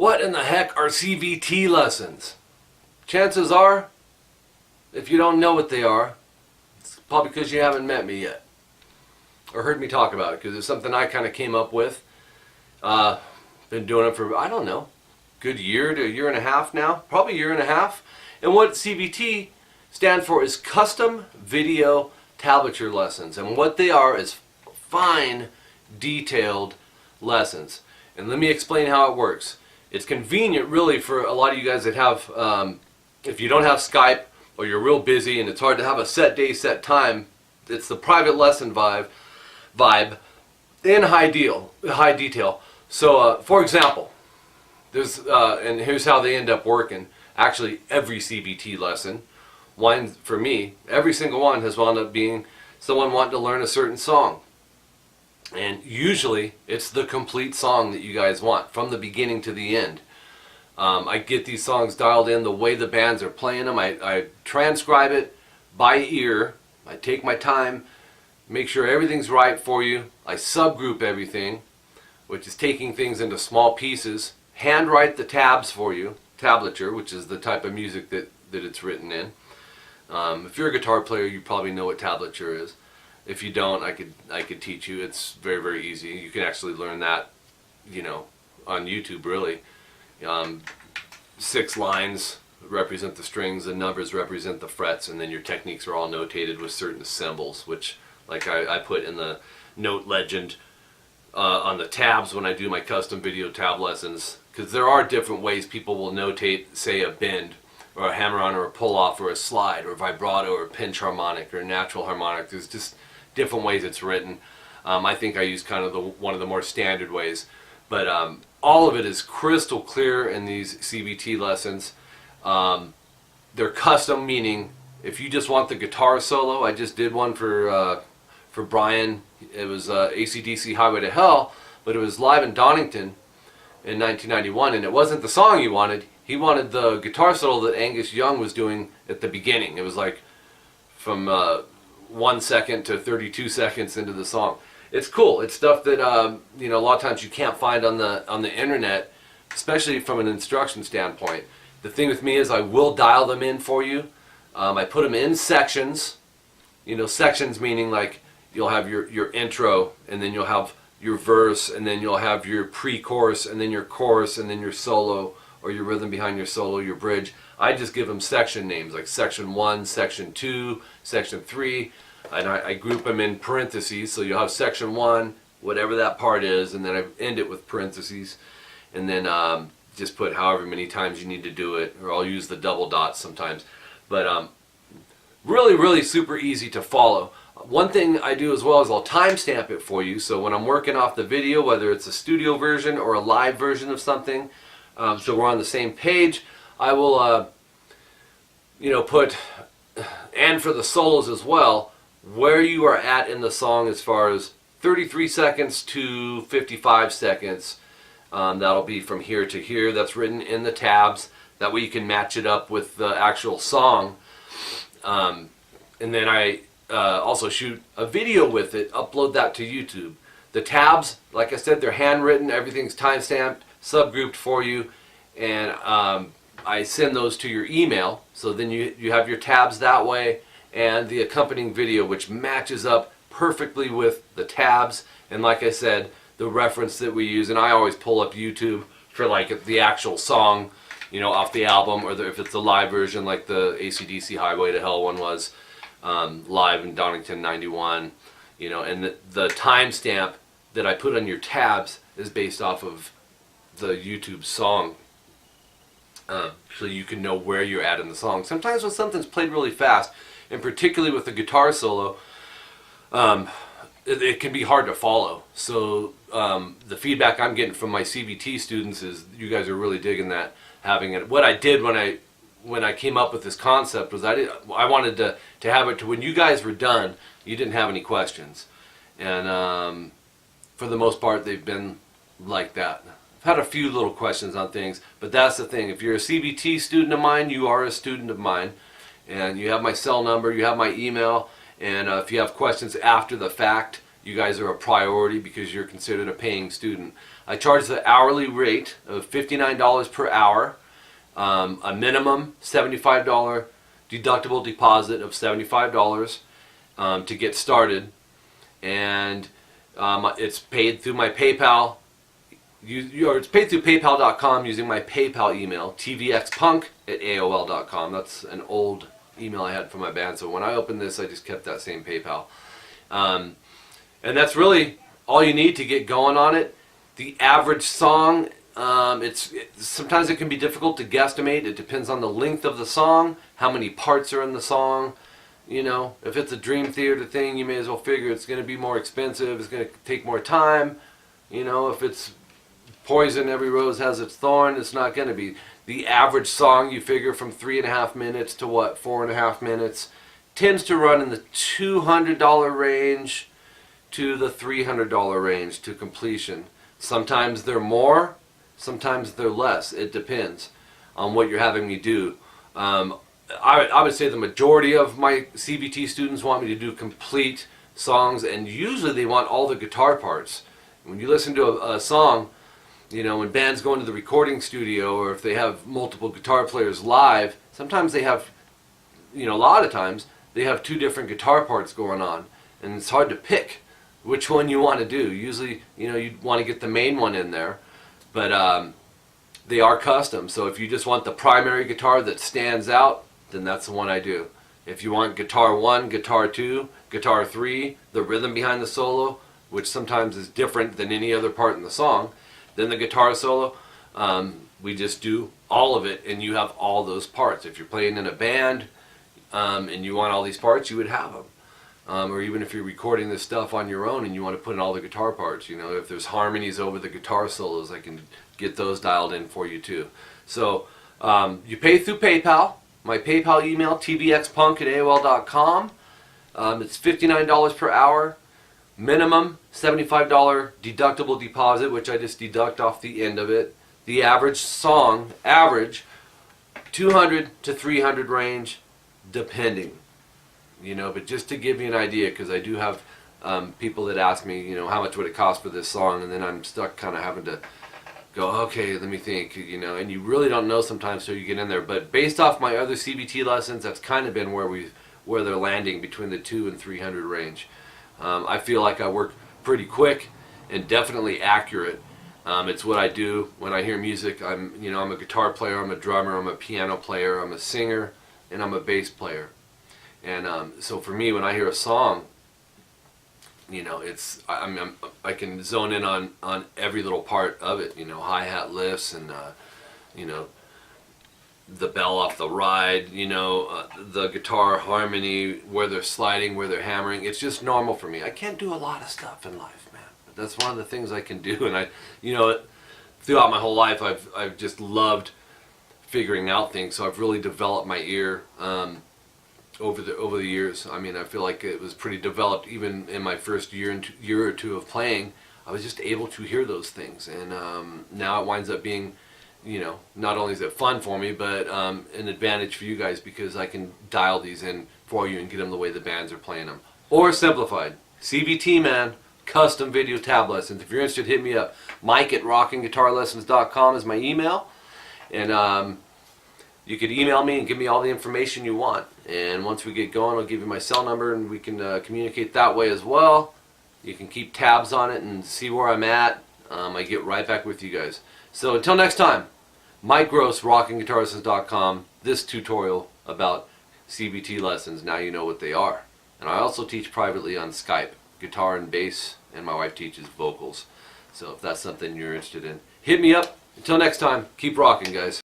What in the heck are CVT lessons? Chances are, if you don't know what they are, it's probably because you haven't met me yet or heard me talk about it, because it's something I kind of came up with. Been doing it for, I don't know, good year to a year and a half now, probably a year and a half. And what CVT stands for is Custom Video Tablature Lessons. And what they are is fine, detailed lessons. And let me explain how it works. It's convenient really for a lot of you guys that have, if you don't have Skype or you're real busy and it's hard to have a set day, set time, it's the private lesson vibe in high detail. So for example, there's, and here's how they end up working. Actually, every CVT lesson, one for me, every single one has wound up being someone wanting to learn a certain song. And usually it's the complete song that you guys want, from the beginning to the end. I get these songs dialed in the way the bands are playing them. I transcribe it by ear. I take my time, make sure everything's right for you. I subgroup everything, which is taking things into small pieces. Handwrite the tabs for you, tablature, which is the type of music that it's written in. If you're a guitar player, you probably know what tablature is. If you don't, I could teach you. It's very, very easy. You can actually learn that, you know, on YouTube really. 6 lines represent the strings, the numbers represent the frets, and then your techniques are all notated with certain symbols, which like I put in the note legend on the tabs when I do my custom video tab lessons, because there are different ways people will notate, say, a bend or a hammer-on or a pull-off or a slide or a vibrato or a pinch harmonic or a natural harmonic. There's just different ways it's written. I think I use kind of one of the more standard ways, but all of it is crystal clear in these CVT lessons. They're custom, meaning if you just want the guitar solo, I just did one for Brian. It was AC/DC Highway to Hell, but it was live in Donington in 1991, and it wasn't the song he wanted. He wanted the guitar solo that Angus Young was doing at the beginning. It was like from 1 second to 32 seconds into the song. It's cool. It's stuff that you know, a lot of times you can't find on the internet, especially from an instruction standpoint. The thing with me is I will dial them in for you. I put them in sections. You know, sections meaning like you'll have your intro, and then you'll have your verse, and then you'll have your pre-chorus, and then your chorus, and then your solo, or your rhythm behind your solo, your bridge. I just give them section names, like section 1, section 2, section 3, and I group them in parentheses. So you'll have section 1, whatever that part is, and then I end it with parentheses, and then just put however many times you need to do it, or I'll use the double dots sometimes. But really, really super easy to follow. One thing I do as well is I'll timestamp it for you, so when I'm working off the video, whether it's a studio version or a live version of something, so we're on the same page, I will you know, put, and for the solos as well, where you are at in the song as far as 33 seconds to 55 seconds. That'll be from here to here. That's written in the tabs. That way you can match it up with the actual song. And then I also shoot a video with it, upload that to YouTube. The tabs, like I said, they're handwritten. Everything's timestamped, subgrouped for you, and I send those to your email. So then you have your tabs that way, and the accompanying video, which matches up perfectly with the tabs. And like I said, the reference that we use, and I always pull up YouTube for like the actual song, you know, off the album, or if it's the live version, like the AC/DC Highway to Hell one was, live in Donington 91, you know, and the timestamp that I put on your tabs is based off of the YouTube song, so you can know where you're at in the song. Sometimes when something's played really fast, and particularly with the guitar solo, it can be hard to follow. So the feedback I'm getting from my CVT students is you guys are really digging that, having it. What I did when I came up with this concept was I wanted to have it to when you guys were done, you didn't have any questions. And for the most part, they've been like that. I've had a few little questions on things, but that's the thing. If you're a CVT student of mine, you are a student of mine. And you have my cell number, you have my email, and if you have questions after the fact, you guys are a priority because you're considered a paying student. I charge the hourly rate of $59 per hour, a minimum $75 deductible deposit of $75 to get started, and it's paid through my PayPal. It's paid through PayPal.com using my PayPal email, tvxpunk@aol.com. That's an old email I had from my band, so when I opened this, I just kept that same PayPal. And that's really all you need to get going on it. The average song, sometimes it can be difficult to guesstimate. It depends on the length of the song, how many parts are in the song. You know, if it's a Dream Theater thing, you may as well figure it's going to be more expensive, it's going to take more time. You know, if it's Poison, Every Rose Has Its Thorn, it's not going to be. The average song, you figure from 3.5 minutes to 4.5 minutes, tends to run in the $200 range to the $300 range to completion. Sometimes they're more, sometimes they're less. It depends on what you're having me do. I would say the majority of my CVT students want me to do complete songs, and usually they want all the guitar parts. When you listen to a song, you know, when bands go into the recording studio, or if they have multiple guitar players live, sometimes they have, you know, a lot of times they have 2 different guitar parts going on, and it's hard to pick which one you want to do. Usually, you know, you want to get the main one in there, but they are custom. So if you just want the primary guitar that stands out, then that's the one I do. If you want guitar 1, guitar 2, guitar 3, the rhythm behind the solo, which sometimes is different than any other part in the song, then the guitar solo, we just do all of it, and you have all those parts. If you're playing in a band and you want all these parts, you would have them. Or even if you're recording this stuff on your own and you want to put in all the guitar parts, you know, if there's harmonies over the guitar solos, I can get those dialed in for you too. So you pay through PayPal. My PayPal email, tvxpunk@aol.com. It's $59 per hour. Minimum $75 deductible deposit, which I just deduct off the end of it. The average song, 200 to 300 range, depending. You know, but just to give you an idea, because I do have people that ask me, you know, how much would it cost for this song, and then I'm stuck kind of having to go, okay, let me think, you know, and you really don't know sometimes till you get in there. But based off my other CVT lessons, that's kind of been where they're landing, between the 200 and 300 range. I feel like I work pretty quick and definitely accurate. It's what I do when I hear music. I'm a guitar player, I'm a drummer, I'm a piano player, I'm a singer, and I'm a bass player. And so for me, when I hear a song, you know, I can zone in on every little part of it. You know, hi-hat lifts, and you know, the bell off the ride, you know, the guitar harmony, where they're sliding, where they're hammering. It's just normal for me. I can't do a lot of stuff in life, man. But that's one of the things I can do. And you know, throughout my whole life, I've just loved figuring out things. So I've really developed my ear over the years. I mean, I feel like it was pretty developed even in my first year or two of playing. I was just able to hear those things, and now it winds up being, you know, not only is it fun for me, but an advantage for you guys, because I can dial these in for you and get them the way the bands are playing them. Or simplified, CVT, man, custom video tab lessons. If you're interested, hit me up. Mike@rockingguitarlessons.com is my email, and you could email me and give me all the information you want. And once we get going, I'll give you my cell number, and we can communicate that way as well. You can keep tabs on it and see where I'm at. I get right back with you guys. So until next time, Mike Gross, rockingguitarlessons.com. This tutorial about CVT lessons, now you know what they are. And I also teach privately on Skype, guitar and bass, and my wife teaches vocals. So if that's something you're interested in, hit me up. Until next time, keep rocking, guys.